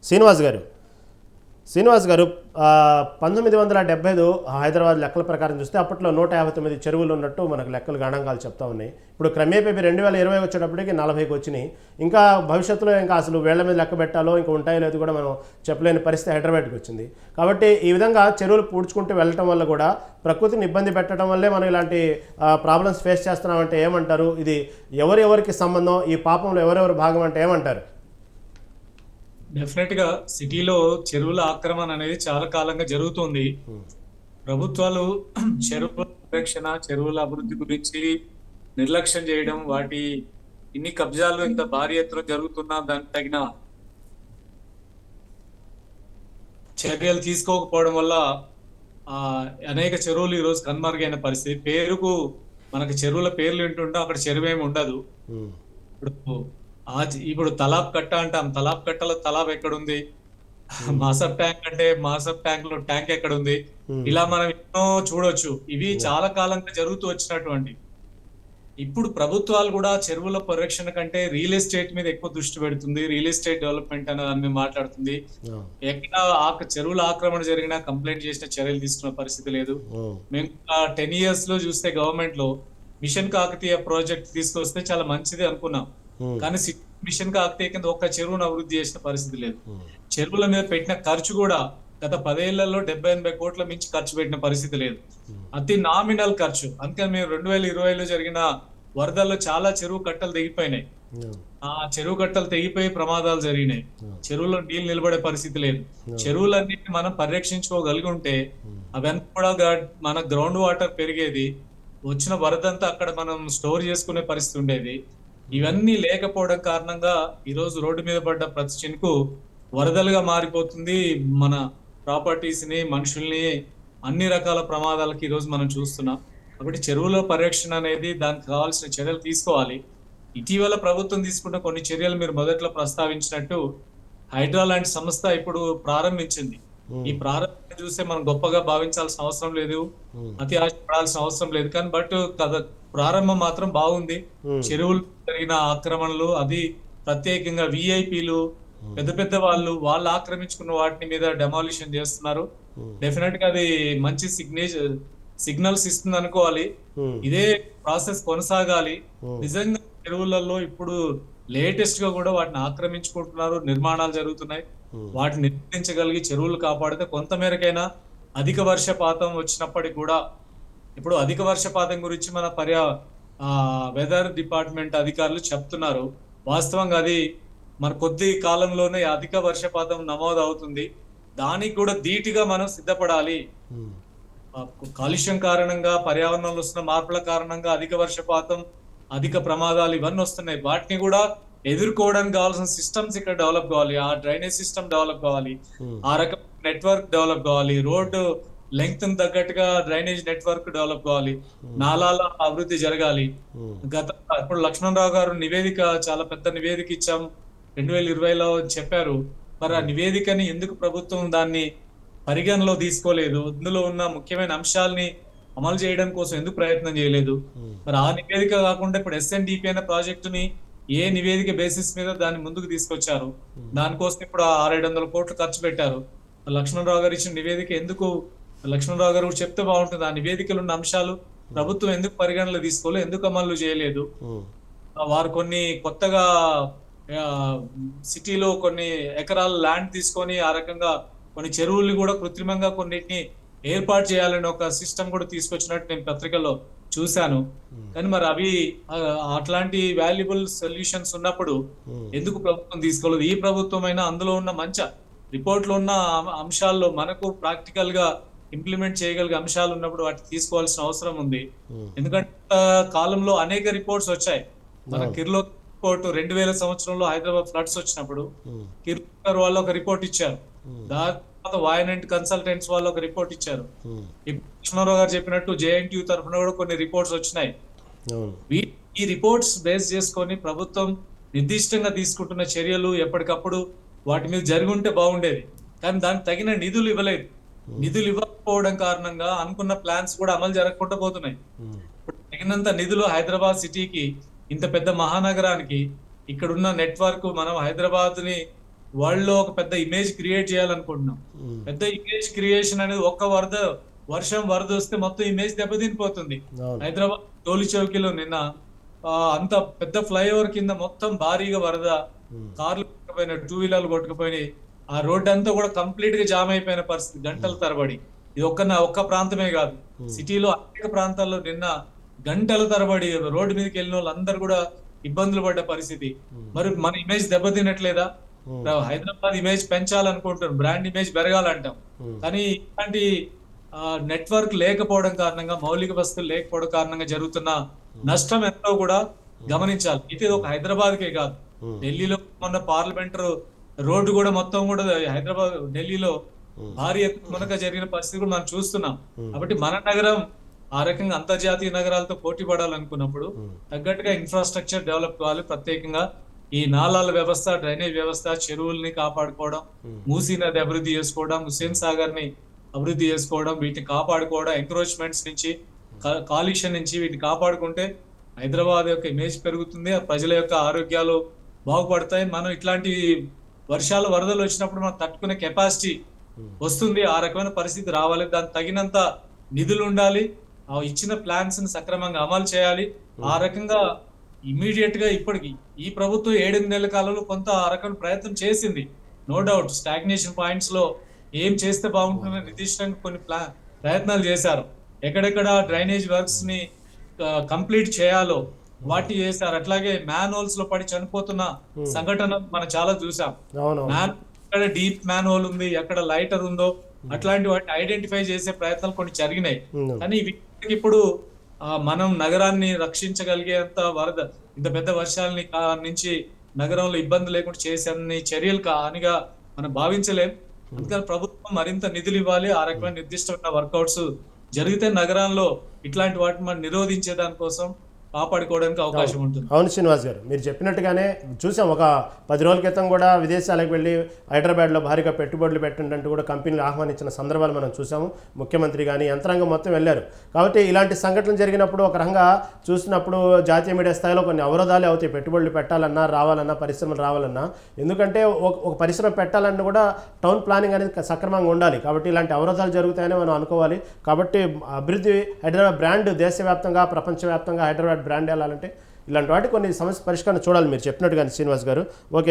శ్రీనివాస్ గారు శ్రీనివాస్ గారు 1975 హైదరాబాద్ లెక్కల ప్రకారం చూస్తే అప్పట్లో 159 చెరువులు ఉన్నట్టు మనకు లెక్కలు గణాంకాలు చెప్తా ఉన్నాయి. ఇప్పుడు క్రమేపీ 2020 వచ్చేటప్పటికి 40కి వచ్చినాయి. ఇంకా భవిష్యత్తులో ఇంకా అసలు వేళ్ల మీద లెక్క పెట్టాలో ఇంకా ఉంటాయో లేదు కూడా మనం చెప్పలేని పరిస్థితి హైదరాబాద్కి వచ్చింది. కాబట్టి ఈ విధంగా చెరువులు పూడ్చుకుంటూ వెళ్ళటం వల్ల కూడా ప్రకృతిని ఇబ్బంది పెట్టడం వల్లే మనం ఇలాంటి ప్రాబ్లమ్స్ ఫేస్ చేస్తున్నామంటే ఏమంటారు? ఇది ఎవరెవరికి సంబంధం? ఈ పాపంలో ఎవరెవరు భాగం అంటే ఏమంటారు? డెఫినెట్ గా సిటీలో చెరువుల ఆక్రమణ అనేది చాలా కాలంగా జరుగుతుంది. ప్రభుత్వాలు చెరువుల పరిరక్షణ, చెరువుల అభివృద్ధి గురించి నిర్లక్ష్యం చేయడం, వాటి ఇన్ని కబ్జాలు ఇంత భారీ ఎత్తున జరుగుతున్నా దానికి తగిన చర్యలు తీసుకోకపోవడం వల్ల అనేక చెరువులు ఈరోజు కనుమరుగైన పరిస్థితి. పేరుకు మనకి చెరువుల పేర్లు వింటుంటే అక్కడ చెరువు ఏమి ఉండదు. ఇప్పుడు ఇప్పుడు తలాబ్ కట్ట అంటాం, తలాబ్ కట్టలో తలాబ్ ఎక్కడుంది? మాసబ్ ట్యాంక్ అంటే మాసబ్ ట్యాంక్ లో ట్యాంక్ ఎక్కడుంది? ఇలా మనం ఎన్నో చూడొచ్చు. ఇవి చాలా కాలంగా జరుగుతూ వచ్చినటువంటి. ఇప్పుడు ప్రభుత్వాలు కూడా చెరువుల పరిరక్షణ కంటే రియల్ ఎస్టేట్ మీద ఎక్కువ దృష్టి పెడుతుంది. రియల్ ఎస్టేట్ డెవలప్మెంట్ అనే దాని మీద మాట్లాడుతుంది. ఎక్కడ చెరువుల ఆక్రమణ జరిగినా కంప్లైంట్ చేసిన చర్యలు తీసుకున్న పరిస్థితి లేదు. మేము 10 years లో చూస్తే గవర్నమెంట్ లో మిషన్ కాకతీయ ప్రాజెక్ట్ తీసుకొస్తే చాలా మంచిది అనుకున్నాం. కానీ మిషన్ కాకతీయ కింద ఒక్క చెరువును అభివృద్ధి చేసిన పరిస్థితి లేదు. చెరువుల మీద పెట్టిన ఖర్చు కూడా గత 10 ఏళ్లలో 70-80 కోట్ల మించి ఖర్చు పెట్టిన పరిస్థితి లేదు. అతి నామినల్ ఖర్చు. అందుకని మేము 2020లో జరిగిన వరదల్లో చాలా చెరువు కట్టలు తెగిపోయినాయి. ఆ చెరువు కట్టలు తెగిపోయి ప్రమాదాలు జరిగినాయి. చెరువులో నీళ్లు నిలబడే పరిస్థితి లేదు. చెరువులన్నింటినీ మనం పరిరక్షించుకోగలిగి ఉంటే అవన్నీ కూడా మన గ్రౌండ్ వాటర్ పెరిగేది. వచ్చిన వరదంతా అక్కడ మనం స్టోర్ చేసుకునే పరిస్థితి ఉండేది. ఇవన్నీ లేకపోవడం కారణంగా ఈరోజు రోడ్డు మీద పడ్డ ప్రతి చినుకు వరదలుగా మారిపోతుంది. మన ప్రాపర్టీస్ ని, మనుషుల్ని, అన్ని రకాల ప్రమాదాలకి ఈరోజు మనం చూస్తున్నాం. కాబట్టి చెరువుల పరిరక్షణ అనేది దానికి కావాల్సిన చర్యలు తీసుకోవాలి. ఇటీవల ప్రభుత్వం తీసుకున్న కొన్ని చర్యలు మీరు మొదట్లో ప్రస్తావించినట్టు హైడ్రా లాంటి సంస్థ ఇప్పుడు ప్రారంభించింది. ఈ ప్రారంభం చూస్తే మనం గొప్పగా భావించాల్సిన అవసరం లేదు, అతి ఆశపడాల్సిన అవసరం లేదు. కానీ ప్రారంభం మాత్రం బాగుంది. చెరువులు జరిగిన ఆక్రమణలు, అది ప్రత్యేకంగా విఐపీలు, పెద్ద పెద్ద వాళ్ళు ఆక్రమించుకున్న వాటిని మీద డెమాలిషన్ చేస్తున్నారు. డెఫినెట్ గా అది మంచి సిగ్నల్స్ ఇస్తుంది అనుకోవాలి. ఇదే ప్రాసెస్ కొనసాగాలి. నిజంగా చెరువులలో ఇప్పుడు లేటెస్ట్ గా కూడా వాటిని ఆక్రమించుకుంటున్నారు, నిర్మాణాలు జరుగుతున్నాయి. వాటిని నిర్మించగలిగి చెరువులు కాపాడితే కొంత మేరకైనా అధిక వర్షపాతం వచ్చినప్పటికీ కూడా, ఇప్పుడు అధిక వర్షపాతం గురించి మన వెదర్ డిపార్ట్మెంట్ అధికారులు చెప్తున్నారు. వాస్తవంగా అది మన కొద్ది కాలంలోనే అధిక వర్షపాతం నమోదు అవుతుంది. దానికి కూడా ధీటుగా మనం సిద్ధపడాలి. కాలుష్యం కారణంగా, పర్యావరణంలో వస్తున్న మార్పుల కారణంగా అధిక వర్షపాతం, అధిక ప్రమాదాలు ఇవన్నీ వస్తున్నాయి. వాటిని కూడా ఎదుర్కోవడానికి కావాల్సిన సిస్టమ్స్ ఇక్కడ డెవలప్ కావాలి. ఆ డ్రైనేజ్ సిస్టమ్ డెవలప్ కావాలి, ఆ రకం నెట్వర్క్ డెవలప్ కావాలి, రోడ్డు లెంగ్త్ తగ్గట్టుగా డ్రైనేజ్ నెట్వర్క్ డెవలప్ కావాలి, నాలాల అభివృద్ధి జరగాలి. ఇప్పుడు లక్ష్మణరావు గారు నివేదిక, చాలా పెద్ద నివేదిక ఇచ్చాం 2020లో చెప్పారు. మరి ఆ నివేదికని ఎందుకు ప్రభుత్వం దాన్ని పరిగణలో తీసుకోలేదు? ఇందులో ఉన్న ముఖ్యమైన అంశాలని అమలు చేయడం కోసం ఎందుకు ప్రయత్నం చేయలేదు? మరి ఆ నివేదిక కాకుండా ఇప్పుడు SNDP అనే ప్రాజెక్టుని ఏ నివేదిక బేసిస్ మీద దాన్ని ముందుకు తీసుకొచ్చారు? దానికోసం ఇప్పుడు 600-700 కోట్లు ఖర్చు పెట్టారు. లక్ష్మణరావు గారు ఇచ్చిన నివేదిక ఎందుకు, లక్ష్మణరావు గారు చెప్తే బాగుంటుంది. ఆ నివేదికలు ఉన్న అంశాలు ప్రభుత్వం ఎందుకు పరిగణలో తీసుకోలేదు, ఎందుకు అమలు చేయలేదు? వారు కొన్ని కొత్తగా సిటీలో కొన్ని ఎకరాల ల్యాండ్ తీసుకొని ఆ రకంగా కొన్ని చెరువుల్ని కూడా కృత్రిమంగా కొన్నిటిని ఏర్పాటు చేయాలని ఒక సిస్టమ్ కూడా తీసుకొచ్చినట్టు నేను పత్రికల్లో చూశాను. కానీ మరి అవి అట్లాంటి వాల్యుబుల్ సొల్యూషన్స్ ఉన్నప్పుడు ఎందుకు ప్రభుత్వం తీసుకోలేదు? ఈ ప్రభుత్వం అయినా అందులో ఉన్న మంచి రిపోర్ట్ లో ఉన్న అంశాల్లో మనకు ప్రాక్టికల్ గా ఇంప్లిమెంట్ చేయగలిగే అంశాలు ఉన్నప్పుడు వాటిని తీసుకోవాల్సిన అవసరం ఉంది. ఎందుకంటే కాలంలో అనేక రిపోర్ట్స్ వచ్చాయి. మన కిర్లో రిపోర్ట్ 2000 సంవత్సరంలో హైదరాబాద్ ఫ్లడ్స్ వచ్చినప్పుడు కిర్లోస్కర్ వాళ్ళు ఒక రిపోర్ట్ ఇచ్చారు. దాని తర్వాత వాయనెంట్ కన్సల్టెంట్స్ వాళ్ళు ఒక రిపోర్ట్ ఇచ్చారు. కృష్ణారావు గారు చెప్పినట్టు JNTU తరఫున కూడా కొన్ని రిపోర్ట్స్ వచ్చినాయి. ఈ రిపోర్ట్స్ బేస్ చేసుకొని ప్రభుత్వం నిర్దిష్టంగా తీసుకుంటున్న చర్యలు ఎప్పటికప్పుడు వాటి మీద జరిగి ఉంటే బాగుండేది. కానీ దానికి తగిన నిధులు ఇవ్వలేదు. నిధులు ఇవ్వకపోవడం కారణంగా అనుకున్న ప్లాన్స్ కూడా అమలు జరగకుండా పోతున్నాయి. తగినంత నిధులు హైదరాబాద్ సిటీకి, ఇంత పెద్ద మహానగరానికి, ఇక్కడున్న నెట్వర్క్, మనం హైదరాబాద్ ని వరల్డ్ లో ఒక పెద్ద ఇమేజ్ క్రియేట్ చేయాలనుకుంటున్నాం. పెద్ద ఇమేజ్ క్రియేషన్ అనేది ఒక్క వరద వస్తే మొత్తం ఇమేజ్ దెబ్బతినిపోతుంది. అవును. హైదరాబాద్ టోలీ చౌకీలో నిన్న అంత పెద్ద ఫ్లైఓవర్ కింద మొత్తం భారీగా వరద, కార్లు కొట్టుకుపోయినాయి, టూ వీలర్లు కొట్టుకుపోయినాయి. ఆ రోడ్ అంతా కూడా కంప్లీట్ గా జామ్ అయిపోయిన పరిస్థితి గంటల తరబడి. ఇది ఒక్క ప్రాంతమే కాదు, సిటీలో అనేక ప్రాంతాల్లో నిన్న గంటల తరబడి రోడ్డు మీదకి వెళ్ళిన వాళ్ళందరూ కూడా ఇబ్బందులు పడ్డ పరిస్థితి. మరి మన ఇమేజ్ దెబ్బతినట్లేదా? హైదరాబాద్ ఇమేజ్ పెంచాలనుకుంటున్నాం, బ్రాండ్ ఇమేజ్ పెరగాలంటాం, కానీ ఇలాంటి నెట్వర్క్ లేకపోవడం కారణంగా, మౌలిక వసతులు లేకపోవడం కారణంగా జరుగుతున్న నష్టం ఎంతో కూడా గమనించాలి. ఇది ఒక హైదరాబాద్కే కాదు, ఢిల్లీలో మొన్న పార్లమెంటరీ రోడ్డు కూడా మొత్తం కూడా ఢిల్లీలో భారీ ఎత్తున జరిగిన పరిస్థితి కూడా మనం చూస్తున్నాం. కాబట్టి మన నగరం ఆ రకంగా అంతర్జాతీయ నగరాలతో పోటీ పడాలనుకున్నప్పుడు తగ్గట్టుగా ఇన్ఫ్రాస్ట్రక్చర్ డెవలప్ కావాలి. ప్రత్యేకంగా ఈ నాలాల వ్యవస్థ, డ్రైనేజ్ వ్యవస్థ, చెరువుల్ని కాపాడుకోవడం, మూసీ నది అభివృద్ధి చేసుకోవడం, హుస్సేన్ సాగర్ ని అభివృద్ధి చేసుకోవడం, వీటిని కాపాడుకోవడం, ఎంక్రోచ్మెంట్స్ నుంచి, కాలుష్యం నుంచి వీటిని కాపాడుకుంటే హైదరాబాద్ యొక్క ఇమేజ్ పెరుగుతుంది, ప్రజల యొక్క ఆరోగ్యాలు బాగుపడతాయి. మనం ఇట్లాంటి వర్షాలు, వరదలు వచ్చినప్పుడు మనం తట్టుకునే కెపాసిటీ వస్తుంది. ఆ రకమైన పరిస్థితి రావాలి, దానికి తగినంత నిధులు ఉండాలి, ఆ ఇచ్చిన ప్లాన్స్ ని సక్రమంగా అమలు చేయాలి. ఆ రకంగా ఇమీడియట్ గా ఇప్పటికి ఈ ప్రభుత్వం 7 నెలల కాలంలో కొంత ఆ రకమైన ప్రయత్నం చేసింది. నో డౌట్ స్టాగ్నేషన్ పాయింట్స్ లో ఏం చేస్తే బాగుంటుందని నిర్దిష్టంగా కొన్ని ప్రయత్నాలు చేశారు. ఎక్కడెక్కడ డ్రైనేజ్ వర్క్స్ ని కంప్లీట్ చేయాలో వాటి చేశారు. అట్లాగే మ్యాన్ హోల్స్ లో పడి చనిపోతున్న సంఘటన మనం చాలా చూసాం. ఎక్కడ డీప్ మ్యాన్ హోల్ ఉంది, ఎక్కడ లైటర్ ఉందో అట్లాంటి వాటిని ఐడెంటిఫై చేసే ప్రయత్నాలు కొన్ని జరిగినాయి. కానీ ఇప్పుడు మనం నగరాన్ని రక్షించగలిగేంత వరద, ఇంత పెద్ద వర్షాలని నుంచి నగరంలో ఇబ్బంది లేకుండా చేసే అన్ని చర్యలు కానిగా మనం భావించలేం. అందుకని ప్రభుత్వం మరింత నిధులు ఇవ్వాలి. ఆ రకమైన నిర్దిష్టమైన వర్కౌట్స్ జరిగితే నగరాల్లో ఇట్లాంటి వాటిని మనం నిరోధించే దానికోసం కాపాడుకోవడానికి అవకాశం ఉంటుంది. అవును శ్రీనివాస్ గారు, మీరు చెప్పినట్టుగానే చూసాం. ఒక 10 రోజుల క్రితం కూడా విదేశాలకు వెళ్ళి హైదరాబాద్లో భారీగా పెట్టుబడులు పెట్టినట్టు కూడా కంపెనీలు ఆహ్వానించిన సందర్భాలు మనం చూసాము. ముఖ్యమంత్రి కానీ యంత్రాంగం మొత్తం వెళ్ళారు. కాబట్టి ఇలాంటి సంఘటనలు జరిగినప్పుడు ఒక రకంగా చూసినప్పుడు జాతీయ మీడియా స్థాయిలో కొన్ని అవరోధాలే అవుతాయి. పెట్టుబడులు పెట్టాలన్నా, రావాలన్నా, పరిశ్రమలు రావాలన్నా. ఎందుకంటే ఒక పరిశ్రమ పెట్టాలన్నా కూడా టౌన్ ప్లానింగ్ అనేది సక్రమంగా ఉండాలి. కాబట్టి ఇలాంటి అవరోధాలు జరుగుతాయని మనం అనుకోవాలి. కాబట్టి అభివృద్ధి, హైదరాబాద్ బ్రాండ్ దేశవ్యాప్తంగా, ప్రపంచవ్యాప్తంగా హైదరాబాద్ బ్రాండ్ వెళ్ళాలంటే ఇలాంటి వాటి కొన్ని సమస్య పరిష్కారం చూడాలి, మీరు చెప్పినట్టుగా శ్రీనివాస్ గారు. ఓకే.